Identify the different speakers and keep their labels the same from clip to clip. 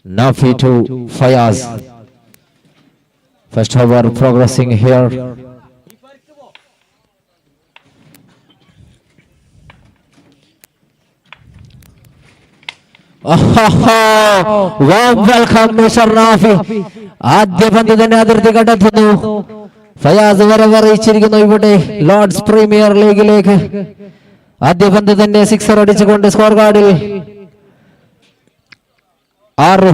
Speaker 1: Nafi to Fayaz. First over progressing here. Warm welcome Mr. Nafi. ആദ്യ പന്ത് തന്നെ അതിർത്തി കണ്ടെത്തുന്നു. ഫയാസ് വരവ് അറിയിച്ചിരിക്കുന്നു ഇവിടെ ലോർഡ്സ് പ്രീമിയർ ലീഗിലേക്ക്. ആദ്യ പന്ത് തന്നെ സിക്സർ അടിച്ചുകൊണ്ട് സ്കോർ കാർഡിൽ 6.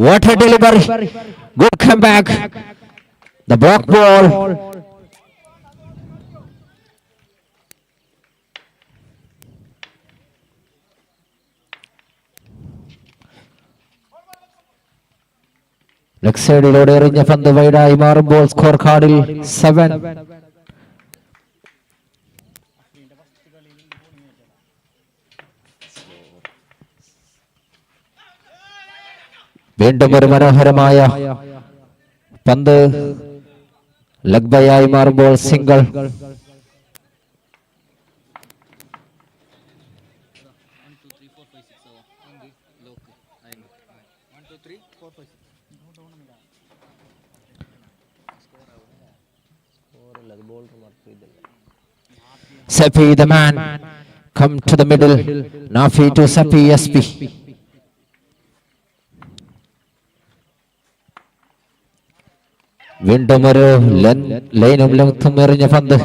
Speaker 1: What a delivery. Good comeback. The block ball. Leg സൈഡിലൂടെ എറിഞ്ഞ പന്ത് വൈഡായി മാറുമ്പോൾ സ്കോർ കാർഡിൽ 7. വീണ്ടും ഒരു മനോഹരമായ പന്ത് ലെഗ് ബൈയായി മാറുമ്പോൾ single. Safi the man come to the middle. Nafi to Safi SP. വീണ്ടും ഒരു ലൈനും ലെങ്തും എറിഞ്ഞ പന്ത്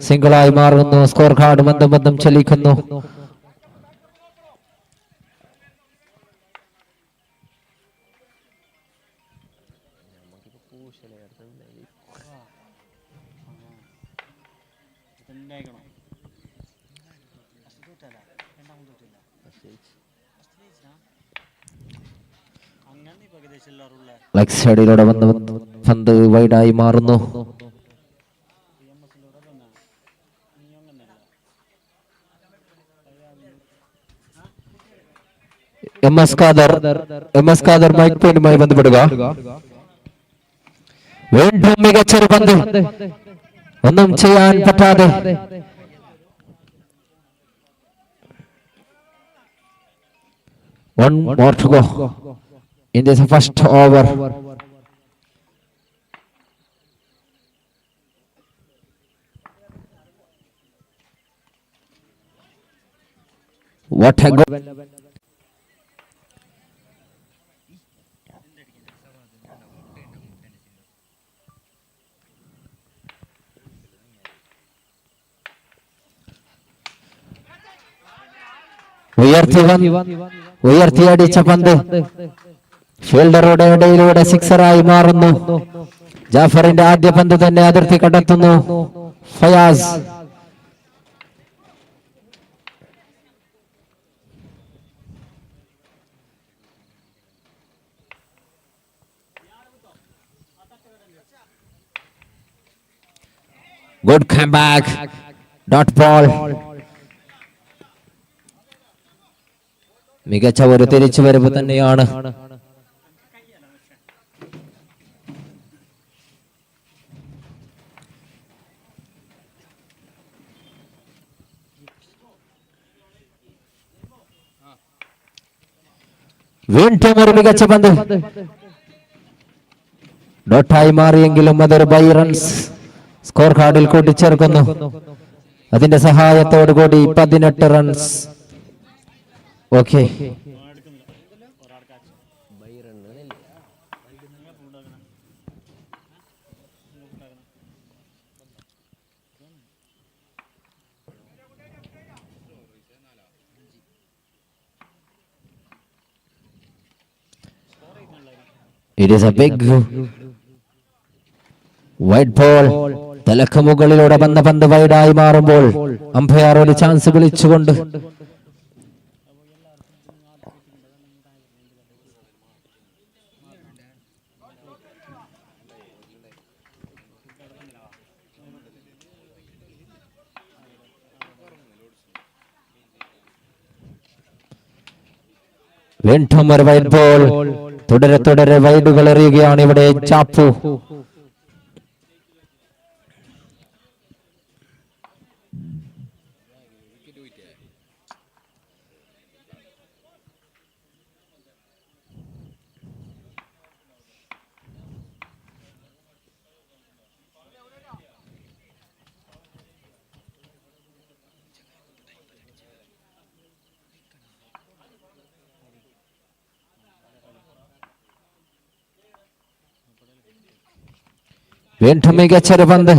Speaker 1: സിംഗിളായി മാറുന്നു. സ്കോർ കാർഡ് മന്ദം ചലിക്കുന്നു. ലെഗ് സൈഡിലൂടെ വന്ന് പന്ത് വൈഡായി മാറുന്നു. എം എസ് ഖാദർ മൈക്ക് പോയിന്റുമായി ബന്ധപ്പെടുക. വീണ്ടും മികച്ചൊരു പന്ത്, ഒന്നും ചെയ്യാൻ പറ്റാതെ. One more to go in this first over. What a goal. ഉയർത്തിയടിച്ച പന്ത് ഫീൽഡറുടെ ഇടയിലൂടെ സിക്സറായി മാറുന്നു. ജാഫറിന്റെ ആദ്യ പന്ത് തന്നെ അതിർത്തി കണ്ടെത്തുന്നു Fayaz. Good comeback. Dot ball. മികച്ച ഒരു തിരിച്ചുവരവ് തന്നെയാണ്. വീണ്ടും ഒരു മികച്ച പന്ത് ഡോട്ടായി മാറിയെങ്കിലും അതൊരു ബൈ റൺസ് സ്കോർ കാർഡിൽ കൂട്ടിച്ചേർക്കുന്നു. അതിന്റെ സഹായത്തോടു കൂടി 18 runs. Okay, it is a big white ball. തലക്ക് മുകളിലൂടെ വന്ന പന്ത് വൈഡായി മാറുമ്പോൾ അമ്പയർ ഒരു ചാൻസ് വിളിച്ചുകൊണ്ട് വീണ്ടും ഒരു വൈഡ് ബോൾ. തുടരെ വൈഡുകൾ എറിയുകയാണ് ഇവിടെ ചാപ്പു. വീണ്ടും മികച്ചൊരു പന്ത്.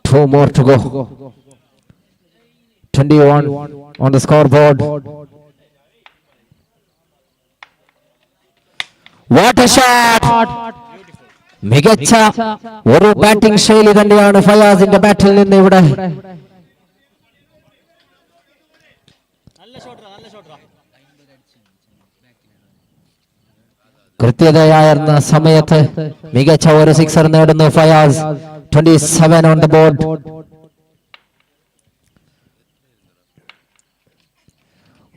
Speaker 1: Two more to go. 21 on the scoreboard. What a shot! മികച്ച ഒരു ബാറ്റിംഗ് ശൈലി തന്നെയാണ് ഫയാസിന്റെ ബാറ്റിൽ നിന്ന് ഇവിടെ. കൃത്യതയായിരുന്ന സമയത്ത് മികച്ച ഒരു സിക്സർ നേടുന്നു ഫയാസ്. 27 on the board.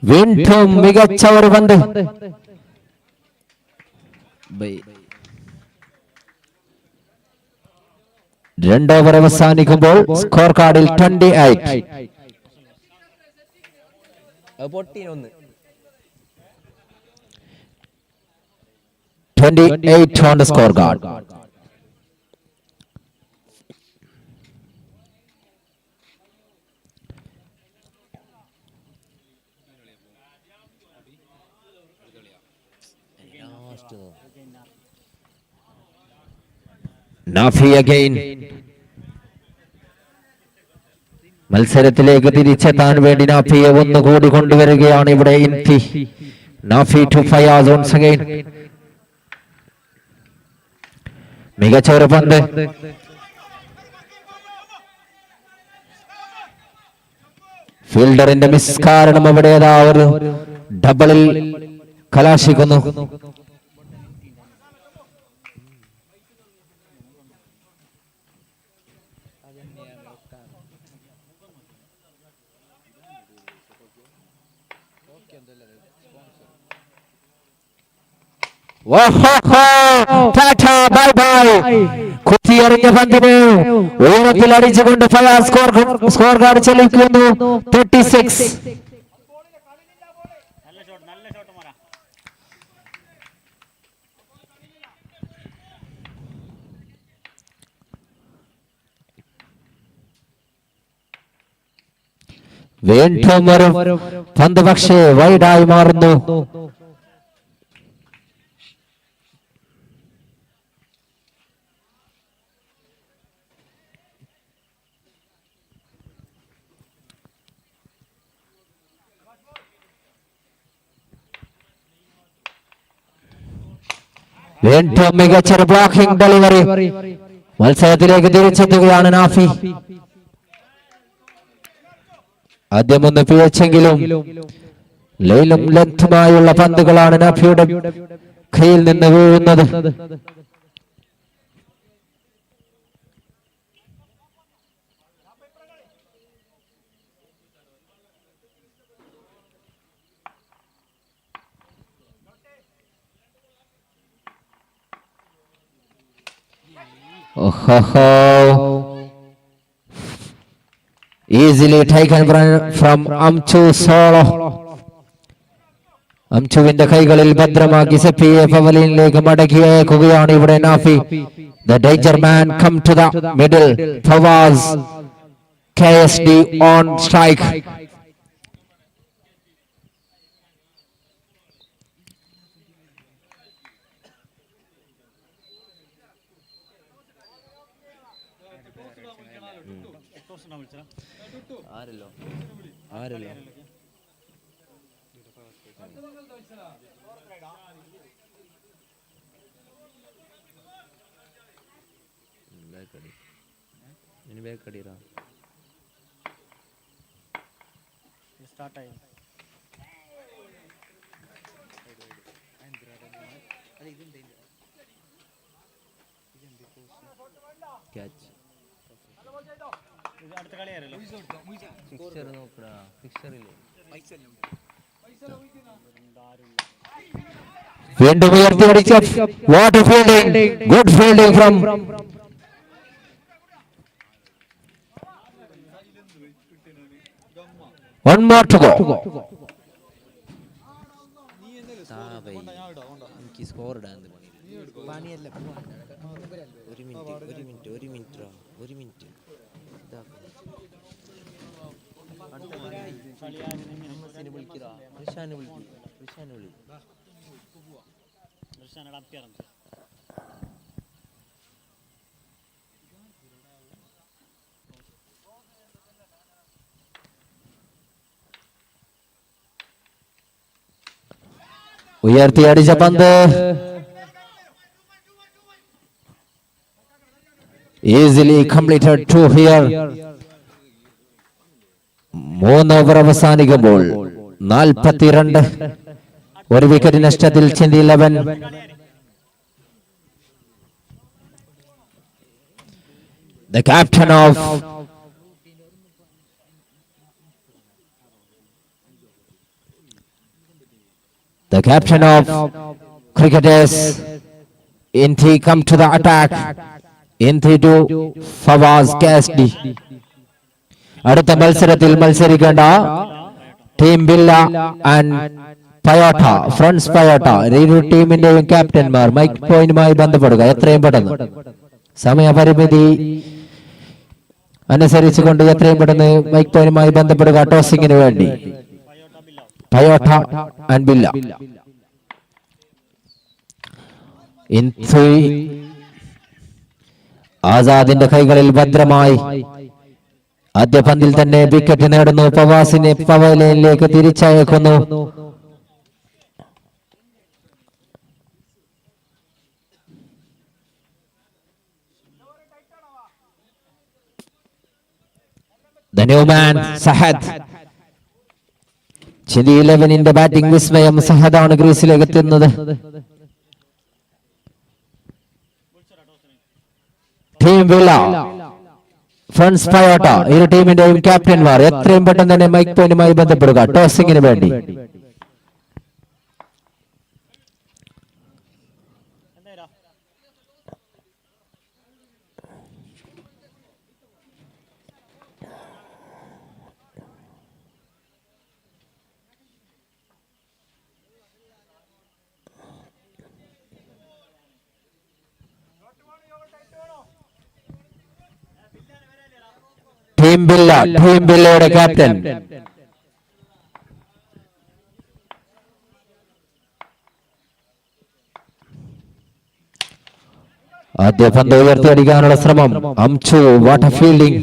Speaker 1: വീണ്ടും മികച്ച ഒരു പന്ത്. 2 ഓവർ അവസാനിക്കുമ്പോൾ സ്കോർ കാർഡിൽ 28. 28 on the scorecard. Nafi again. മത്സരത്തിലേക്ക് തിരിച്ചെത്താൻ വേണ്ടി നാഫിയെ ഒന്നുകൂടി കൊണ്ടുവരികയാണ് ഇവിടെ ഇൻഫി. Nafi to Fayas once again. മികച്ച ഒരു പന്ത്. ഫീൽഡറിന്റെ മിസ് കാരണം അവിടെ ഒരു ഡബിളിൽ കലാശിക്കുന്നു. കുത്തിയെറിഞ്ഞ പന്തിന് ഉയരത്തിൽ അടിച്ചുകൊണ്ട് ഫയാസ് സ്കോർ കാർഡ് ചലിക്കുന്നു. 36. വീണ്ടും ഒരു പന്ത് പക്ഷേ വൈഡായി മാറുന്നു. വീണ്ടും മികച്ചൊരു ബ്ലോക്കിംഗ് ഡെലിവറി. മത്സരത്തിലേക്ക് തിരിച്ചെത്തുകയാണ് നാഫി. ആദ്യം ഒന്ന് പിഴച്ചെങ്കിലും ലൈലും ലെങ്തുമായുള്ള പന്തുകളാണ് നാഫിയുടെ കയ്യിൽ നിന്ന് വീഴുന്നത്. Easily taken from Amchu Solo. അംചുവിന്റെ കൈകളിൽ ഭദ്രമാക്കി സെപ്പിയെ പവലിനിലേക്ക് മടക്കിയേക്കുകയാണ് ഇവിടെ Nafi. The danger man come to the middle. Fawaz KSD on strike. ആരല്ലോ ഇനി ബാക്ക് അടിറാ സ്റ്റാർട്ട് ആയി. ക്യാച്ച് വീണ്ടും ഉയർത്തി അടിച്ച what a fielding, good fielding from one more to go. ഉയർത്തി അടിച്ച പന്ത് easily completed to here. 3 over അവസാനിക്കുമ്പോൾ 42, ഒരു വിക്കറ്റ് നഷ്ടത്തിൽ ചെന്തി 11. The captain of cricketers Inti come to the attack. Inti to Fawaz Kasdi. അടുത്ത മത്സരത്തിൽ മത്സരിക്കേണ്ട ടീം ബില്ല ആൻഡ് പയോട്ട, ഫ്രണ്ട്സ് പയോട്ട, ഇരു ടീമിന്റെയും ക്യാപ്റ്റന്മാർ mic പോയിന്റുമായി ബന്ധപ്പെടുക എത്രയും പെട്ടെന്ന്. സമയപരിമിതി അനുസരിച്ചുകൊണ്ട് എത്രയും പെട്ടെന്ന് മൈക്ക് പോയിന്റുമായി ബന്ധപ്പെടുക ടോസിങ്ങിന് വേണ്ടി. പയോട്ട ആൻഡ് ബില്ല. ആസാദിന്റെ കൈകളിൽ ഭദ്രമായി ആദ്യ പന്തിൽ തന്നെ വിക്കറ്റ് നേടുന്നു. ഫവാസിനെ പവലിയനിലേക്ക് തിരിച്ചയക്കുന്നു. The new man Sahad. Chenni 11ന്റെ ബാറ്റിംഗ് വിസ്മയം സഹദാണ് ക്രീസിലേക്ക് എത്തുന്നത്. ടീം വില്ല, ഫ്രണ്ട്സ് പയോട്ട, ഇരു ടീമിന്റെയും ക്യാപ്റ്റന്മാർ എത്രയും പെട്ടെന്ന് തന്നെ മൈക്ക് പോയിന്റുമായി ബന്ധപ്പെടുക ടോസിങ്ങിന് വേണ്ടി. ടീം ബില്ലയുടെ ക്യാപ്റ്റൻ ആദ്യ പന്ത് ഉയർത്തിയടിക്കാനുള്ള ശ്രമം. അംചു, വാട്ടർ ഫീൽഡിംഗ്.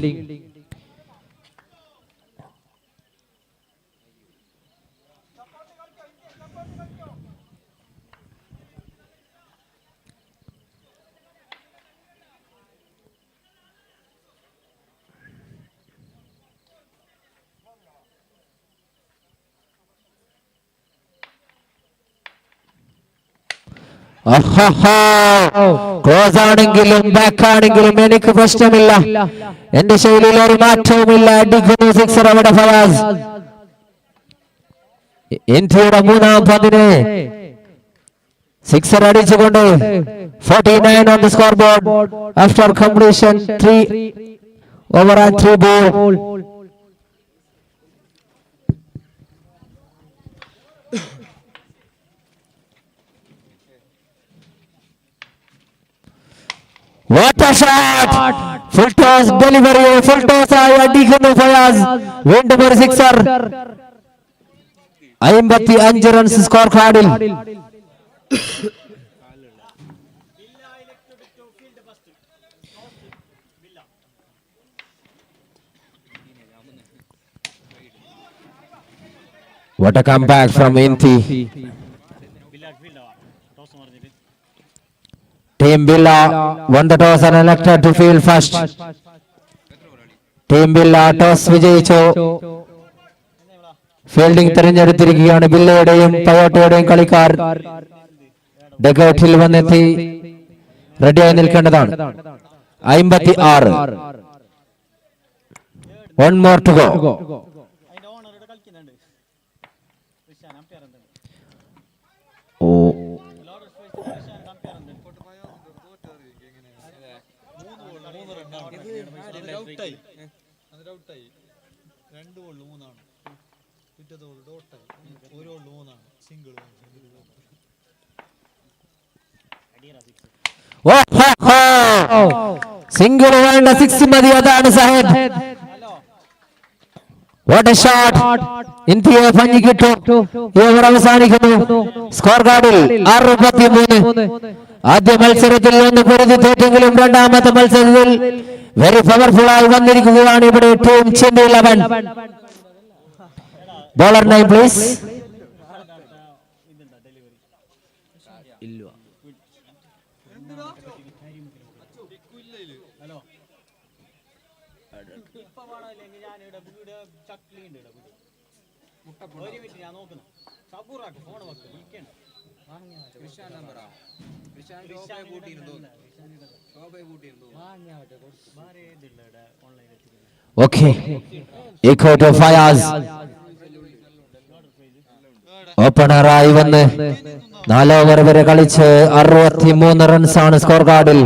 Speaker 1: ക്ലോസ് ആണെങ്കിലും ബാക്ക് ആണെങ്കിലും എനിക്ക് പ്രശ്നമില്ല, എന്റെ ശൈലിയിൽ ഒരു മാറ്റവുമില്ല. അടിക്കുന്നു സിക്സർ അവിടെ ഫവാസ്. ഇന്ത്യയുടെ 3ാം പന്തിന് സിക്സർ അടിച്ചുകൊണ്ട് 49 on the scoreboard after completion 3 over and 3 ball. What a shot! Full toss delivery, full toss ആയി അടിക്കുന്നു ഫയാസ്. വീണ്ടും ഒരു സിക്സർ. 55 റൺസ് സ്കോർ കാർഡിൽ. What a comeback from Inti. Team Billa won the toss and elected to field first. Team Billa toss വിജയിച്ചു. Fielding തിരഞ്ഞെടുത്തിരിക്കുകയാണ് ബില്ലയുടെയും പയോട്ടയുടെയും കളിക്കാർ. ഡഗൌട്ടിൽ വന്നെത്തി റെഡിയായി നിൽക്കേണ്ടതാണ്. 56. 1 more to go. Oh. Single വേണ്ട 6 മതി. അതാണ് സഹദ്. What A shot. ഇന്ത്യയെ ഭംഗി കിട്ടും. ഓവർ അവസാനിക്കുന്നു. സ്കോർ കാർഡിൽ 63. ആദ്യ മത്സരത്തിൽ 1 പൊരുതി തോറ്റെങ്കിലും രണ്ടാമത്തെ മത്സരത്തിൽ വെരി പവർഫുൾ ആയി വന്നിരിക്കുകയാണ് ഇവിടെ team Chennai 11. Bowler name please. Okay. Echo to Fayaz. ഓപ്പണറായി വന്ന് 4 ഓവർ വരെ കളിച്ച് 63 റൺസാണ് സ്കോർ കാർഡിൽ.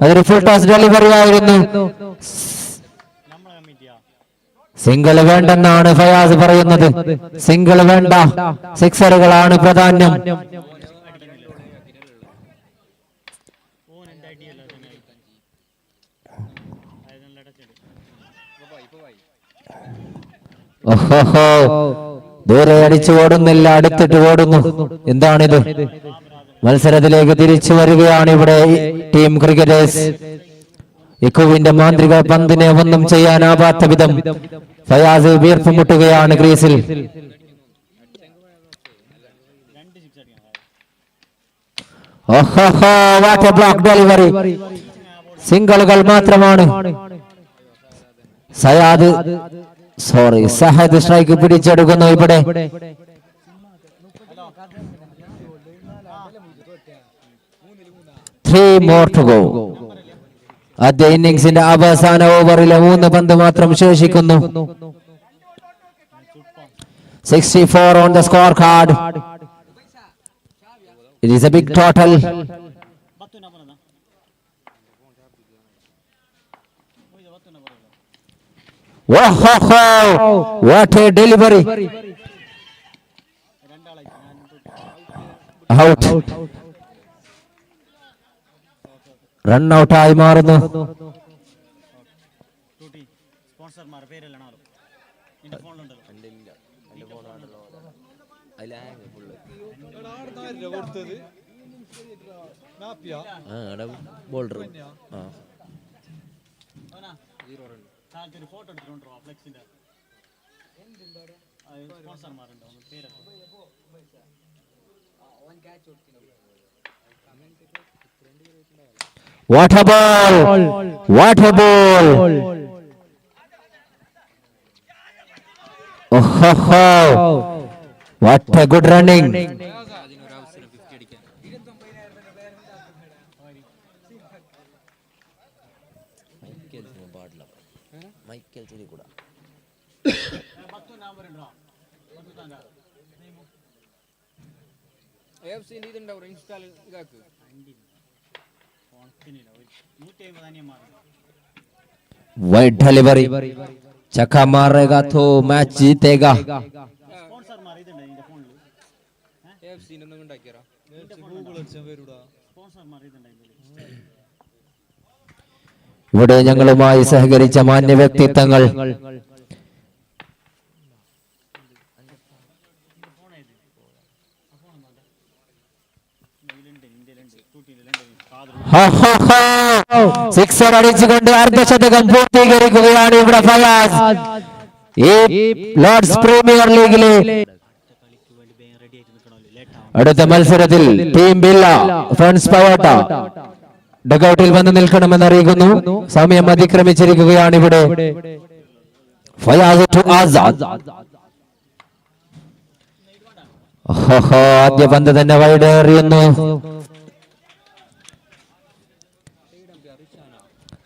Speaker 1: അതൊരു ഫുൾ ടോസ് ഡെലിവറി ആയിരുന്നു. സിംഗിൾ വേണ്ടെന്നാണ് ഫയാസ് പറയുന്നത്. സിംഗിൾ വേണ്ട, സിക്സറുകളാണ് പ്രാധാന്യം. ദൂരെ അടിച്ചു ഓടുന്നില്ല, അടുത്തിട്ട് ഓടുന്നു. എന്താണിത്? മത്സരത്തിലേക്ക് തിരിച്ചു വരികയാണ് ഇവിടെ ടീം ക്രിക്കറ്റേഴ്സ്. ഇക്കുവിന്റെ മാന്ത്രിക പന്തിനെ ഒന്നും ചെയ്യാനാവാത്ത വിധം ഫയാസ് വീർപ്പ് മുട്ടുകയാണ് ക്രീസിൽ. What a block delivery. സിംഗിളുകൾ മാത്രമാണ്. സഹദ് സ്ട്രൈക്ക് പിടിച്ചെടുക്കുന്നു ഇവിടെ. 3 more to go. ആദ്യ ഇന്നിംഗ്സിന്റെ അവസാന ഓവറിലെ 3 പന്ത് മാത്രം ശേഷിക്കുന്നു. 64 on the scorecard. It is a big total. What a delivery. Out. Run ഔട്ടായി മാറുന്നു. What a ball! What a ball! What a good running! Wide delivery. चक्का मारेगा तो मैच जीतेगा. ഇവിടെ ഞങ്ങളുമായി സഹകരിച്ച മാന്യ വ്യക്തിത്വങ്ങൾ. സിക്സർ അടിച്ചുകൊണ്ട് അർദ്ധശതകം പൂർത്തീകരിക്കുകയാണ് ഇവിടെ ഫയാസ്. ഈ ലോർഡ്സ് പ്രീമിയർ ലീഗിലെ അടുത്ത മത്സരത്തിൽ ടീം ബില്ല ഫ്രണ്ട്സ് പയോട്ട ഡഗൌട്ടിൽ വന്ന് നിൽക്കണമെന്ന് അറിയിക്കുന്നു. സമയം അതിക്രമിച്ചിരിക്കുകയാണ് ഇവിടെ. ഫയാസ് ടു ആസാദ്. ആദ്യ പന്ത് തന്നെ വൈഡ് എറിയുന്നു.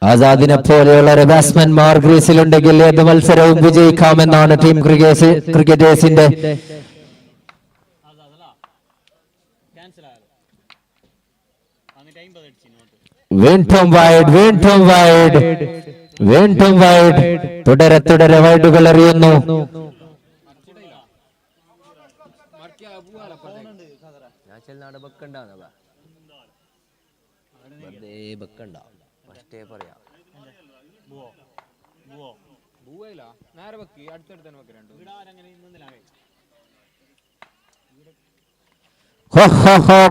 Speaker 1: ആസാദിനെ പോലെയുള്ള ഒരു ബാറ്റ്സ്മാൻമാർ ഗ്രീസിലുണ്ടെങ്കിൽ ഏത് മത്സരവും വിജയിക്കാമെന്നാണ് ടീം ക്രിക്കറ്റേഴ്സിന്റെ വീണ്ടും വൈഡ് തുടരെ വൈഡുകൾ എറിയുന്നു.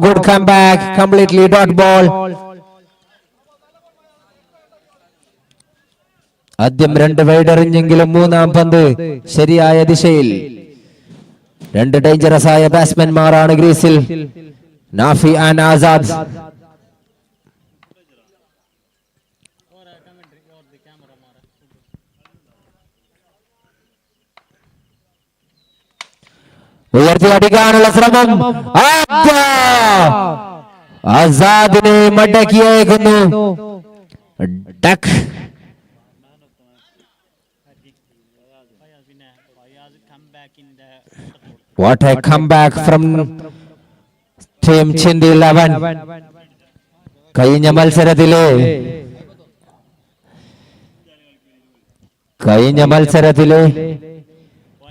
Speaker 1: Good comeback, completely dot ball. ആദ്യം 2 വൈഡ് എറിഞ്ഞെങ്കിലും മൂന്നാം പന്ത് ശരിയായ ദിശയിൽ. 2 ഡേഞ്ചറസ് ആയ ബാറ്റ്സ്മാൻമാരാണ് ഗ്രീസിൽ, നാഫി ആൻഡ് ആസാദ്. ഉയർത്തി അടിക്കാനുള്ള ശ്രമം, ആസാദിനെ മടക്കിയേക്കുന്നു. Duck. What a comeback from team Chindi 11. കഴിഞ്ഞ മത്സരത്തിലെ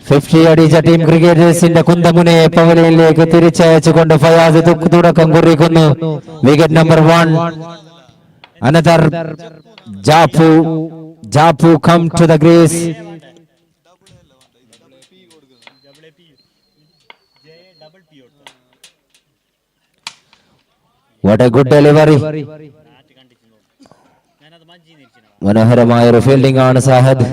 Speaker 1: 50 അടിച്ച ടീം ക്രിക്കറ്റേഴ്സിന്റെ കുന്തമുനയെ പവലിയനിലേക്ക് തിരിച്ചയച്ചുകൊണ്ട് ഫയാസ് തുടക്കം കുറിക്കുന്നു. Wicket number 1. Another Japu come to the crease. What a good delivery. മനോഹരമായ ഒരു ഫീൽഡിംഗ് ആണ് സാഹദ്.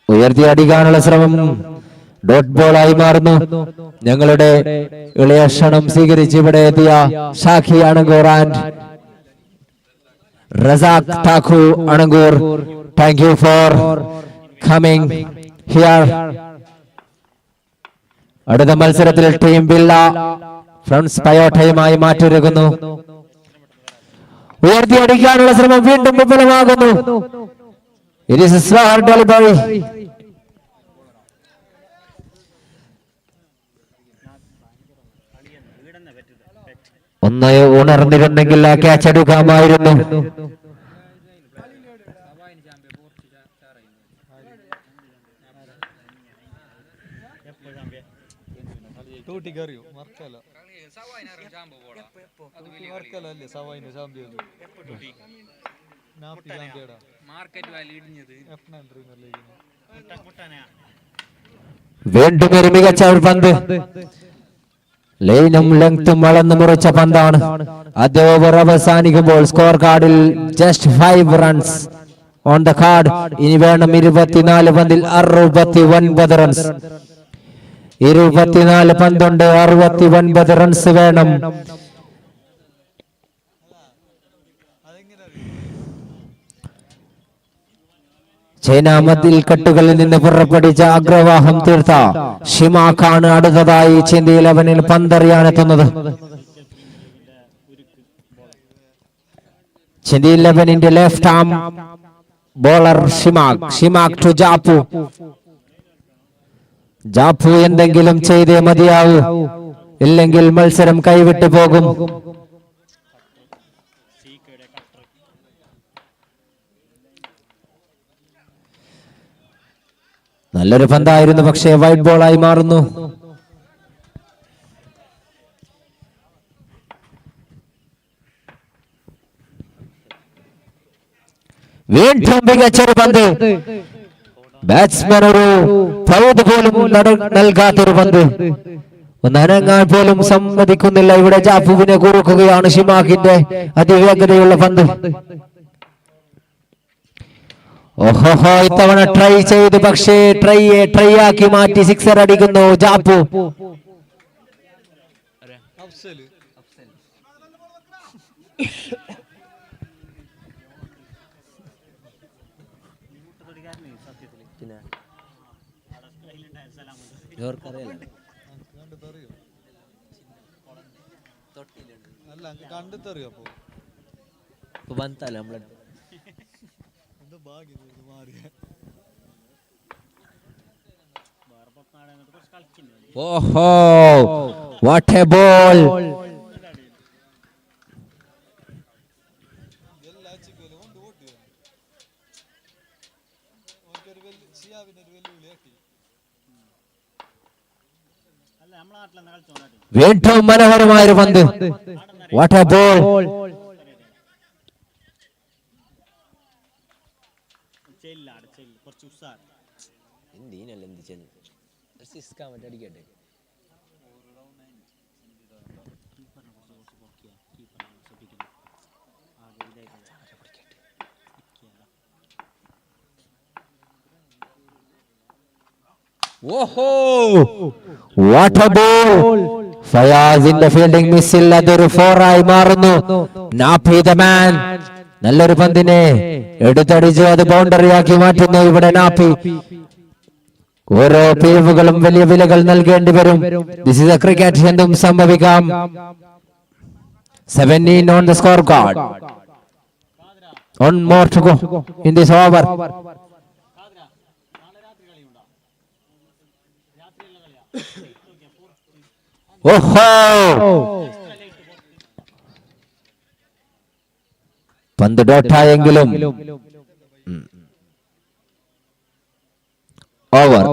Speaker 1: ഉയർത്തി അടിക്കാനുള്ള ശ്രമം ഡോട്ട് ബോളായി മാറുന്നു. ഞങ്ങളുടെ ഇളയ ക്ഷണം സ്വീകരിച്ച് ഇവിടെ എത്തിയ Shakhi Anangoor and Razak Thakur Anangoor, thank you for coming here. അടുത്ത മത്സരത്തിൽ ടീം ബില്ല ഫ്രണ്ട്സ് പയോട്ടയുമായി മാറ്റൊരുക്കുന്നു. ഉയർത്തി അടിക്കാനുള്ള ശ്രമം വീണ്ടും വിഫലമാകുന്നു. It is a slower delivery. ഒന്ന് ഉണർന്നിരുന്നെങ്കിൽ ആ ക്യാച്ച് എടുക്കാമായിരുന്നു. വീണ്ടും ഒരു മികച്ച ഒരു പന്ത്, ലൈനും ലെങ്തും വളർന്നു മുറിച്ച പന്താണ്. ആദ്യ ഓവർ അവസാനിക്കുമ്പോൾ സ്കോർ കാർഡിൽ just 5 runs on the card. ഇനി വേണം 24 പന്തിൽ 69 റൺസ്. 24 പന്തുണ്ട്, 69 റൺസ് വേണം. ചൈന മതിൽ കെട്ടുകളിൽ നിന്ന് പുറപ്പെടിച്ച അഗ്രവാഹം തീർത്ത ഷിമാഖാണ് അടുത്തതായി ചിന്തി 11-ൽ പന്തെറിയാനെത്തുന്നത്. ചിന്തി 11-ന്റെ ലെഫ്റ്റ് ആം ബോളർ ഷിമാഖ് ടു ജാപ്പു എന്തെങ്കിലും ചെയ്തേ മതിയാവൂ, ഇല്ലെങ്കിൽ മത്സരം കൈവിട്ടു പോകും. നല്ലൊരു പന്തായിരുന്നു, പക്ഷേ വൈറ്റ് ബോളായി മാറുന്നു. വീണ്ടും മികച്ചൊരു പന്ത്, ബാറ്റ്സ്മാൻ ഒരു പൗത് പോലും നൽകാത്തൊരു പന്ത്. ഒന്ന് അനങ്ങാൻ പോലും സമ്മതിക്കുന്നില്ല. ഇവിടെ ജാഫുവിനെ കുറുക്കുകയാണ് ഷിമാഖിന്റെ അതിവേഗതയുള്ള പന്ത്. ഓഹോ, ഇത്തവണ ട്രൈ ചെയ്ത്, പക്ഷേ ട്രൈ ആക്കി മാറ്റി സിക്സർ അടിക്കുന്നു ജാഫു. ഓഹോ, വാട്ട് എ ബോൾ. വീണ്ടും മനോഹരമായൊരു പന്ത്. What A ball. ഓഹോ, വാട്ട് എ ബോൾ. ഫയാസിന്റെ ഫീൽഡിംഗ് മിസ്സിൽ അതൊരു 4 ആയി മാറുന്നു. നാഫി ദ മാൻ നല്ലൊരു പന്തിനെ എടുത്തടിച്ചു, അത് ബൗണ്ടറിയാക്കി മാറ്റുന്നു ഇവിടെ നാഫി. ഓരോ പിരിവുകളും വലിയ വിലകൾ നൽകേണ്ടി വരും. ദിസ് ഈസ് എ ക്രിക്കറ്റ്, എന്തും സംഭവിക്കാം. 17 on the scorecard. One more to go in this over. ഓഹോ, പന്ത് ഡോട്ടായെങ്കിലും over.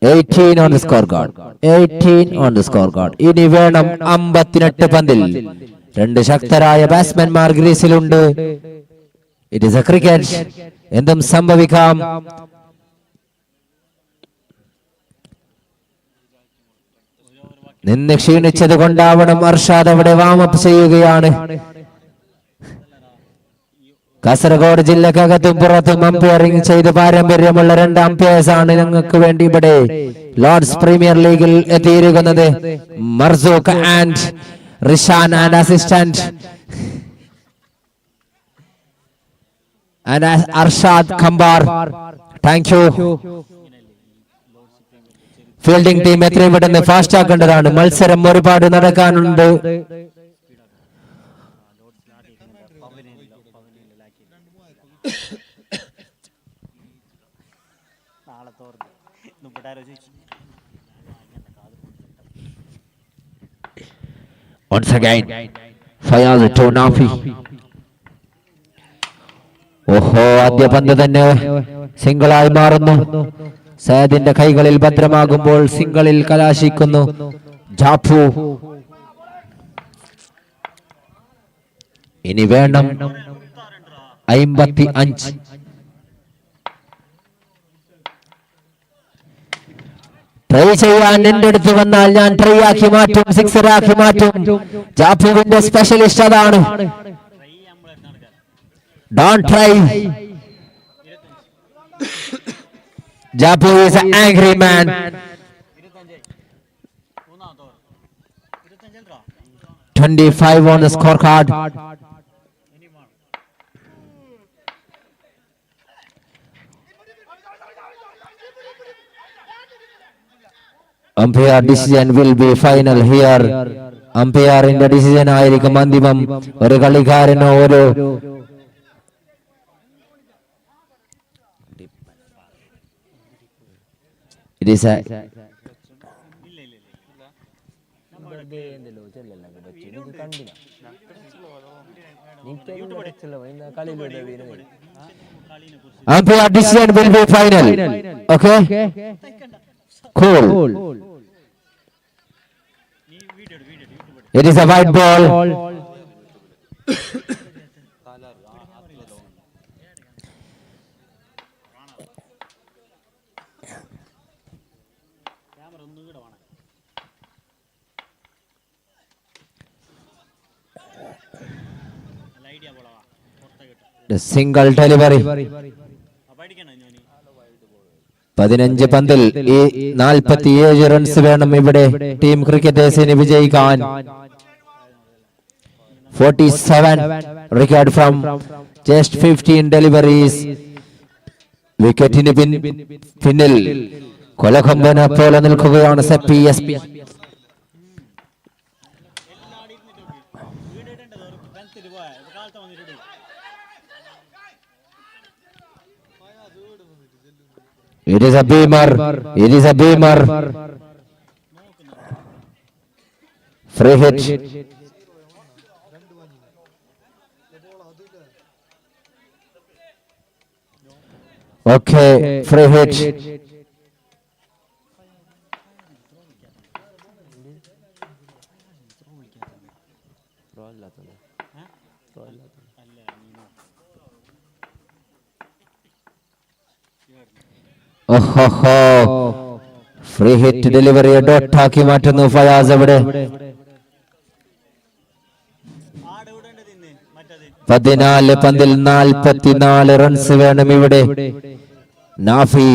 Speaker 1: 18 on the scorecard. 18 on the scorecard. ഇനി വേണം 58 പന്തിൽ. 2 ശക്തരായ ബാറ്റ്സ്മാൻമാർ ഗ്രീസിലുണ്ട്. ഇറ്റ് ഈസ് എ ക്രിക്കറ്റ്, എന്തും സംഭവിക്കാം. നിന്ന് ക്ഷീണിച്ചത് കൊണ്ടാവണം അർഷാദ് അവിടെ വാമപ്പ് ചെയ്യുകയാണ്. കാസർഗോഡ് ജില്ലക്കകത്തും പുറത്തും അമ്പയറിംഗ് ചെയ്ത് പാരമ്പര്യമുള്ള 2 അമ്പയേഴ്സ് ആണ് ഞങ്ങൾക്ക് വേണ്ടി ഇവിടെ ലോർഡ്സ് പ്രീമിയർ ലീഗിൽ എത്തിയിരിക്കുന്നത്. Marzook and Rishan and assistant and Arshad Khambar. Thank you. Fielding team എത്രയും പെട്ടെന്ന് ഫാസ്റ്റ് ആക്കേണ്ടതാണ്. മത്സരം ഒരുപാട് നടക്കാനുണ്ട്. Once again, Fayaz to Nafi. ഓഹോ, ആദ്യ പന്ത് തന്നെ സിംഗിളായി മാറുന്നു. സയദിന്റെ കൈകളിൽ ഭദ്രമാകുമ്പോൾ സിംഗിളിൽ കലാശിക്കുന്നു ജാഫു. ഇനി വേണം 55. ട്രൈ ചെയ്യാൻ എന്റെ അടുത്ത് വന്നാൽ ഞാൻ ട്രൈ ആക്കി മാറ്റും, സിക്സർ ആക്കി മാറ്റും. ജാഫുവിന്റെ സ്പെഷ്യലിസ്റ്റ് അതാണ്. Don't try. Japu is an angry man. 25 on the scorecard. Umpire decision will be final here. Umpire in the decision ആയിരിക്കും അന്തിമം. ഒരു കളിക്കാരനോ ഒരു it is a umpire decision will be final. Okay, cool. It is a white ball. Single delivery. 15 പന്തിൽ 47 runs വേണം ഇവിടെ team ക്രിക്കറ്റേഴ്സിന് വിജയിക്കാൻ. 47 record from just 15 deliveries. വിക്കറ്റിന് പിന്നിൽ കൊലകൊമ്പനെ പോലെ നിൽക്കുകയാണ് Seppi S P. It is a beamer. It is a beamer. Free hit. Okay, free hit. Free hit delivery ഡോട്ടാക്കി മാറ്റുന്നു ഫയാസ്. അവിടെ 14 പന്തിൽ 44 റൺസ് വേണം ഇവിടെ. നാഫി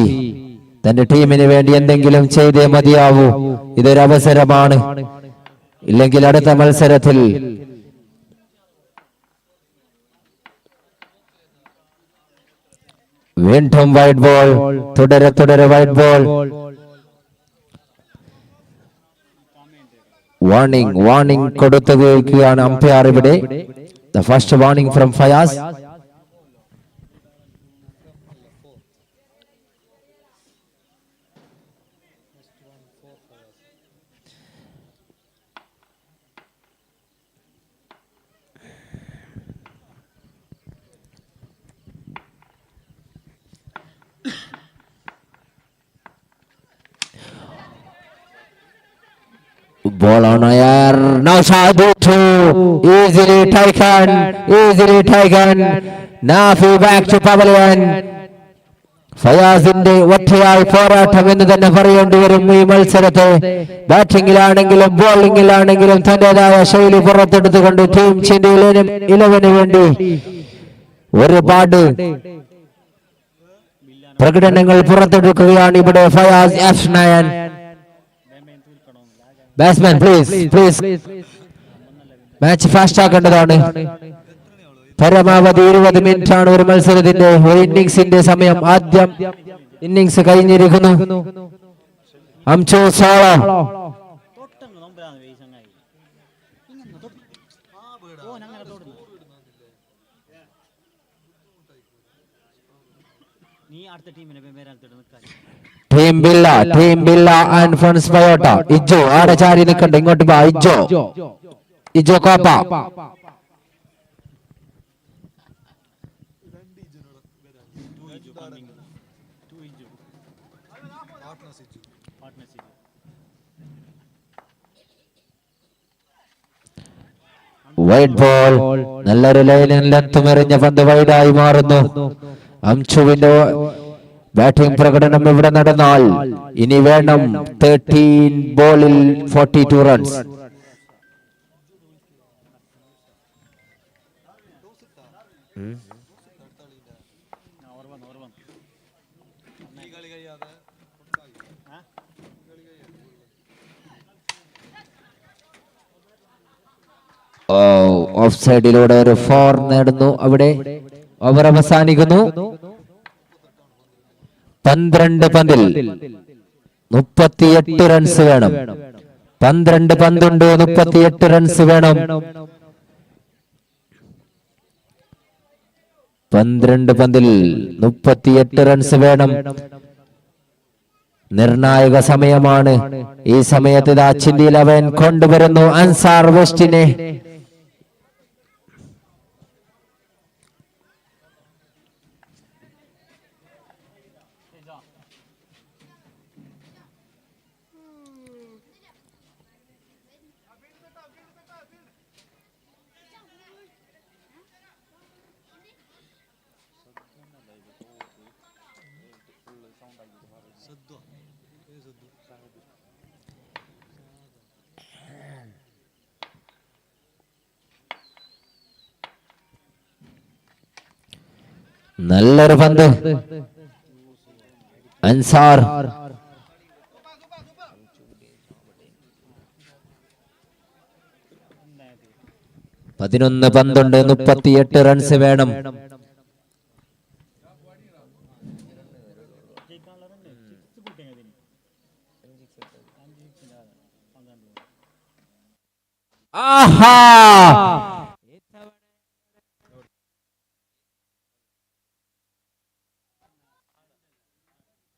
Speaker 1: തന്റെ ടീമിന് വേണ്ടി എന്തെങ്കിലും ചെയ്തേ മതിയാവൂ. ഇതൊരു അവസരമാണ്, ഇല്ലെങ്കിൽ അടുത്ത മത്സരത്തിൽ വീണ്ടും വൈഡ് ബോൾ. തുടരെ വൈഡ് ബോൾ. വാർണിംഗ് കൊടുത്തുകയാണ് അമ്പയർ ഇവിടെ. The first warning from Fayaz. Ball on air. Now Shadu easily taken. Nafi back to pavilion. ഫയാസിന്റെ ഒറ്റയായി പോരാട്ടം എന്ന് തന്നെ പറയേണ്ടി വരും ഈ മത്സരത്തെ. ബാറ്റിംഗിലാണെങ്കിലും ബോളിംഗിലാണെങ്കിലും തന്റേതായ ശൈലി പുറത്തെടുത്തുകൊണ്ട് ടീം ഇന്ത്യ 11 വേണ്ടി ഒരുപാട് പ്രകടനങ്ങൾ പുറത്തെടുക്കുകയാണ് ഇവിടെ Fayas F9. Batsman please match fast ആക്കേണ്ടതാണ്. പരമാവധി 20 മിനിറ്റ് ആണ് ഒരു മത്സരത്തിന്റെ ഇന്നിംഗ്സിന്റെ സമയം. ആദ്യം ഇന്നിംഗ്സ് കഴിഞ്ഞിരിക്കുന്നു. അംചോ സോളോ team Villa and friends Payotta. ഇജോ ആടെ ചാരി നിൽക്കണ്ട, ഇങ്ങോട്ട് വാ. ഇജോ കോപ്പ. Wide ball. നല്ലൊരു ലൈനിൽ ലെങ്തും എറിഞ്ഞ പന്ത് വൈഡായി മാറുന്നു. അംശുവിന്റെ ബാറ്റിംഗ് പ്രകടനം ഇവിടെ നടന്നാൽ ഇനി വേണം 13 ബോളിൽ 42 റൺസ്. ഓഫ് സൈഡിലൂടെ ഒരു 4 നേടുന്നു. അവിടെ ഓവർ അവസാനിക്കുന്നു. 12 പന്തിൽ 38 റൺസ് വേണം. 12 പന്തുണ്ട്, 38 റൺസ് വേണം. 12 പന്തിൽ 38 റൺസ് വേണം. നിർണായക സമയമാണ്. ഈ സമയത്ത് ഇന്ത്യ 11 കൊണ്ടുവരുന്നു അൻസാർ വെസ്റ്റിനെ. നല്ലൊരു പന്ത്. അൻസാർ 11 പന്തുണ്ട്, 38 റൺസ് വേണം. ആഹാ,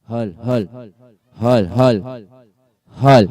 Speaker 1: ഹൽ ഹൽ ഹൽ ഹൽ ഹൽ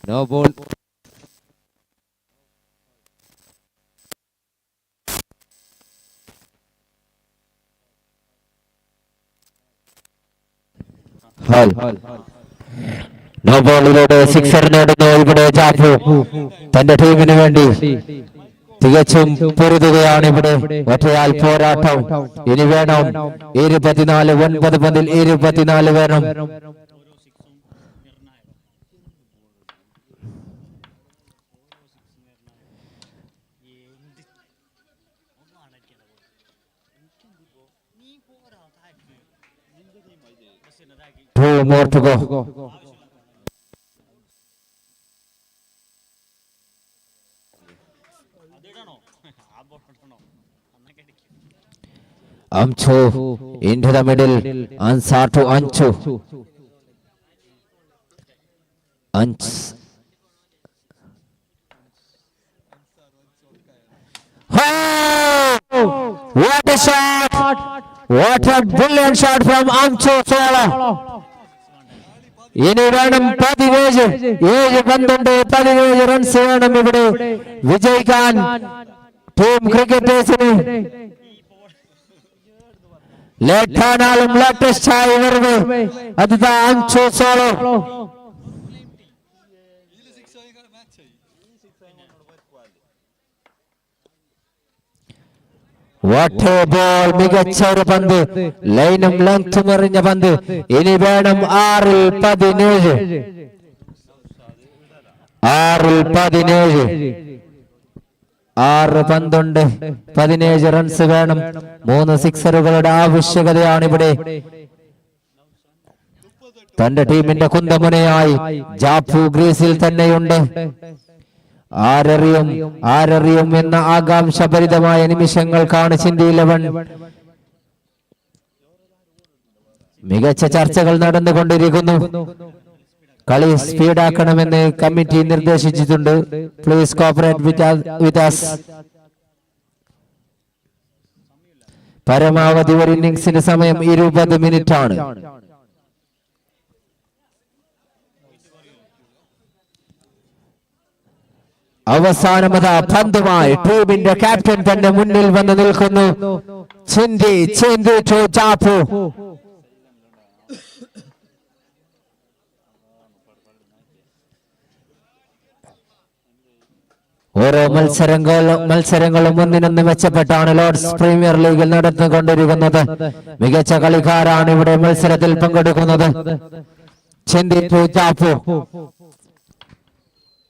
Speaker 1: നോ ബോൾ. നോ ബോളിലൂടെ സിക്സർ നേടുന്നു ഇവിടെ ജാഫു. തന്റെ ടീമിന് വേണ്ടി തികച്ചും പൊരുതുകയാണ് ഇവിടെ. ഒറ്റയാൽ പോരാട്ടം ഇനി വേണം. 24, 9 പന്തിൽ 24 വേണം. Two more to go. Amchu into the middle. Ansar to Anchu. Anch. Oh! What a shot! What a brilliant shot from Amchu Sola. ഇനി വേണം 17 പന്തുണ്ട്, 17 റൺസ് വേണം ഇവിടെ വിജയിക്കാൻ ടീം ക്രിക്കറ്റേഴ്സിന്. ലേറ്റാനാലും ലേറ്റസ്റ്റ് ആയി വരുന്നു അത് അഞ്ചു സോളോ. What A ball! മികച്ച ഒരു പന്ത്, ലൈനും ലെങ്തും എറിഞ്ഞ പന്ത്. ഇനി വേണം 6-ൽ 17. 6-ൽ 17. 6 പന്തുണ്ട്, 17 റൺസ് വേണം. 3 സിക്സറുകളുടെ ആവശ്യകതയാണ് ഇവിടെ. തന്റെ ടീമിന്റെ കുന്തമുനയായി ജാഫു ഗ്രീസിൽ തന്നെയുണ്ട്. ആരറിയും എന്ന ആകാംക്ഷഭരിതമായ നിമിഷങ്ങൾക്കാണ് ചിന്തി 11. മികച്ച ചർച്ചകൾ നടന്നുകൊണ്ടിരിക്കുന്നു. കളി സ്പീഡാക്കണമെന്ന് കമ്മിറ്റി നിർദ്ദേശിച്ചിട്ടുണ്ട്. Please cooperate with us. പരമാവധി ഒരു ഇന്നിംഗ്സിന് സമയം 20 മിനിറ്റ് ആണ്. അവസാനമത പന്തുമായി ടീമിന്റെ ക്യാപ്റ്റൻ തന്നെ മുന്നിൽ വന്ന് നിൽക്കുന്നു. ചിന്തി ടു ജാഫു. ഓരോ മത്സരങ്ങളും ഒന്നിനൊന്ന് മെച്ചപ്പെട്ടാണ് ലോർഡ്സ് പ്രീമിയർ ലീഗിൽ നടന്നുകൊണ്ടിരിക്കുന്നത്. മികച്ച കളിക്കാരാണ് ഇവിടെ മത്സരത്തിൽ പങ്കെടുക്കുന്നത്. ചിന്തിച്ചു ജാഫു.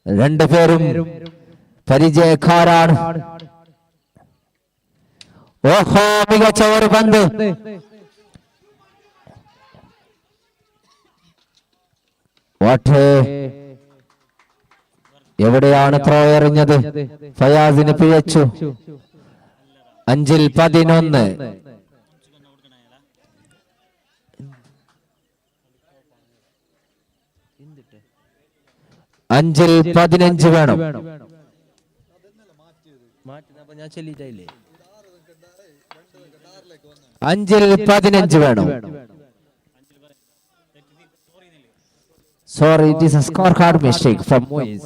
Speaker 1: രണ്ടുപേരും പരിചയക്കാരാണ്. ഓഹോ, മികച്ച ഒരു പന്ത്. എവിടെയാണ് ത്രോ എറിഞ്ഞത്? ഫയാസിന് പിഴച്ചു. 5-ൽ 11. 5-ൽ 15 വേണം. 5-ൽ 15 വേണം. Sorry, it is a scorecard mistake from Moise.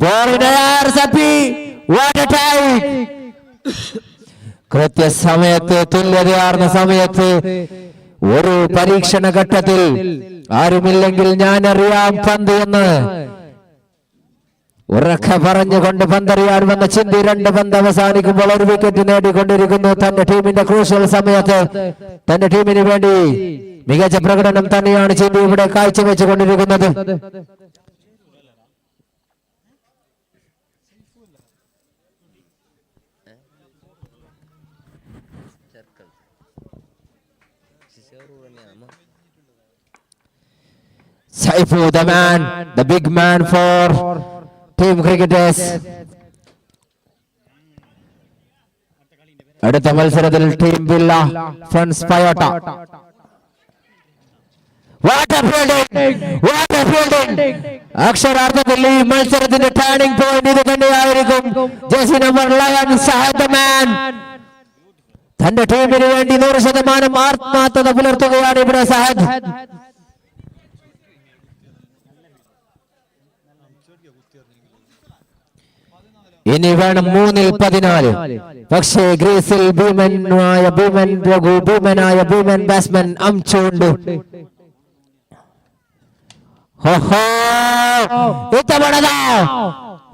Speaker 1: Ball in the air, Sapi. What a tie! കൃത്യസമയത്ത് തുല്യതയാർന്ന സമയത്ത് ഒരു പരീക്ഷണ ഘട്ടത്തിൽ ആരുമില്ലെങ്കിൽ ഞാൻ അറിയാം പന്ത് എന്ന് ഉറക്കെ പറഞ്ഞുകൊണ്ട് പന്തറിയാൻ വന്ന ചിന്തി 2 പന്ത് അവസാനിക്കുമ്പോൾ ഒരു വിക്കറ്റ് നേടിക്കൊണ്ടിരിക്കുന്നു. തന്റെ ടീമിന്റെ ക്രൂഷ്യൽ സമയത്ത് തന്റെ ടീമിന് വേണ്ടി മികച്ച പ്രകടനം തന്നെയാണ് ചിന്തി ഇവിടെ കാഴ്ചവെച്ചുകൊണ്ടിരിക്കുന്നത്. Saifu, the man, the big man for team cricketers. അടുത്ത മത്സരത്തിൽ team Villa Friends Payotta. What a fielding! What a fielding! അക്ഷരാർത്ഥത്തിൽ ഈ മത്സരത്തിന്റെ ടേണിംഗ് പോയിന്റ് ഇത് തന്നെയായിരിക്കും. Jersey number 11 Sahad the man. തന്റെ ടീമിന് വേണ്ടി 100% ആത്മാർത്ഥത പുലർത്തുകയാണ് ഇവിടെ സഹദ്. ഇനി വേണം 3-ൽ 14. പക്ഷേ ഗ്രീസിൽ ഭീമനായ ബാറ്റ്സ്മാൻ അംചുണ്ട്. ഇത്തവണ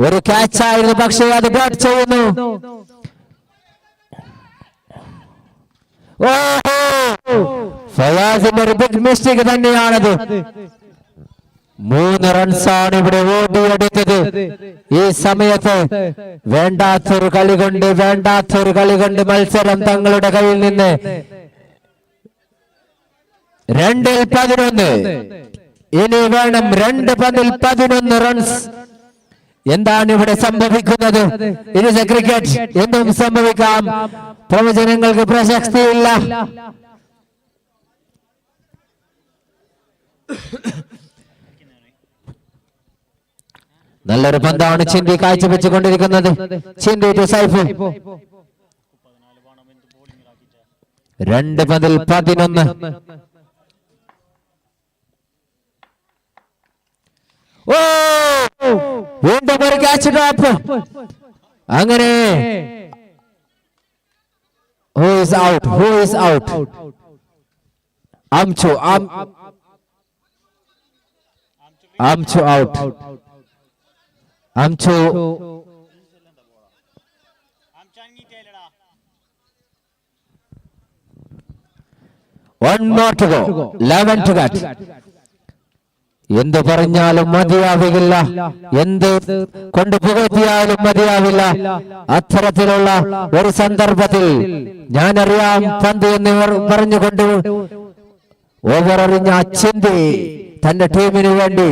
Speaker 1: ഒരു ക്യാച്ച് ആയിരുന്നു, പക്ഷേ അത് ബാറ്റ് ചെയ്യുന്നു. ഫയാസിന്റെ ഒരു ബിഗ് മിസ്റ്റേക്ക് തന്നെയാണത്. 3 റൺസാണ് ഇവിടെ ഓടിയെടുത്തത്. ഈ സമയത്ത് വേണ്ടാത്തൊരു കളി കൊണ്ട് മത്സരം തങ്ങളുടെ കയ്യിൽ നിന്ന് 2-ൽ 11. ഇനി വേണം 2 പന്തിൽ 11 റൺസ്. എന്താണ് ഇവിടെ സംഭവിക്കുന്നത്? ഇത് ക്രിക്കറ്റ്, എന്തും സംഭവിക്കാം. പ്രവചനങ്ങൾക്ക് പ്രസക്തിയില്ല. നല്ലൊരു പന്താണ് ചിന്തി കാഴ്ചവെച്ചുകൊണ്ടിരിക്കുന്നത്. ചിന്തി ടു സൈഫു. 2 പന്തിൽ 11. വീണ്ടും ഒരു ക്യാച്ച് ഡ്രോപ്പ്. അങ്ങനെ who is out? Amchu out. Amchu one more to go. 11 to get. എന്ത് പറഞ്ഞാലും മതിയാവില്ല, എന്ത് കൊണ്ട് പുകഴ്ത്തിയാലും മതിയാവില്ല. അത്തരത്തിലുള്ള ഒരു സന്ദർഭത്തിൽ ഞാൻ അറിയാം പന്ത് എന്ന് പറഞ്ഞുകൊണ്ട് ഓവററിഞ്ഞ ചിന്തി തന്റെ ടീമിന് വേണ്ടി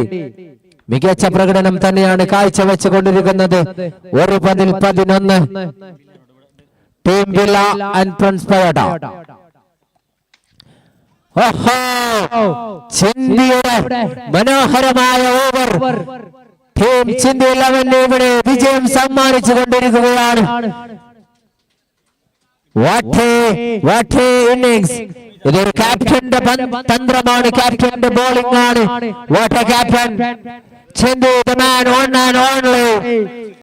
Speaker 1: മികച്ച പ്രകടനം തന്നെയാണ് കാഴ്ചവെച്ചുകൊണ്ടിരിക്കുന്നത്. 1 പന്തിൽ 11. Team Villa and Friends Payotta. ചിന്തിയുടെ മനോഹരമായ ഓവർ ടീം ചിന്തി 11 ഇവിടെ വിജയം സമ്മാനിച്ചു കൊണ്ടിരിക്കുകയാണ്. What a innings! ഇതൊരു ക്യാപ്റ്റന്റെ തന്ത്രമാണ്, ക്യാപ്റ്റന്റെ ബോളിംഗ് ആണ്. What a captain! Chinthi the man, one and only.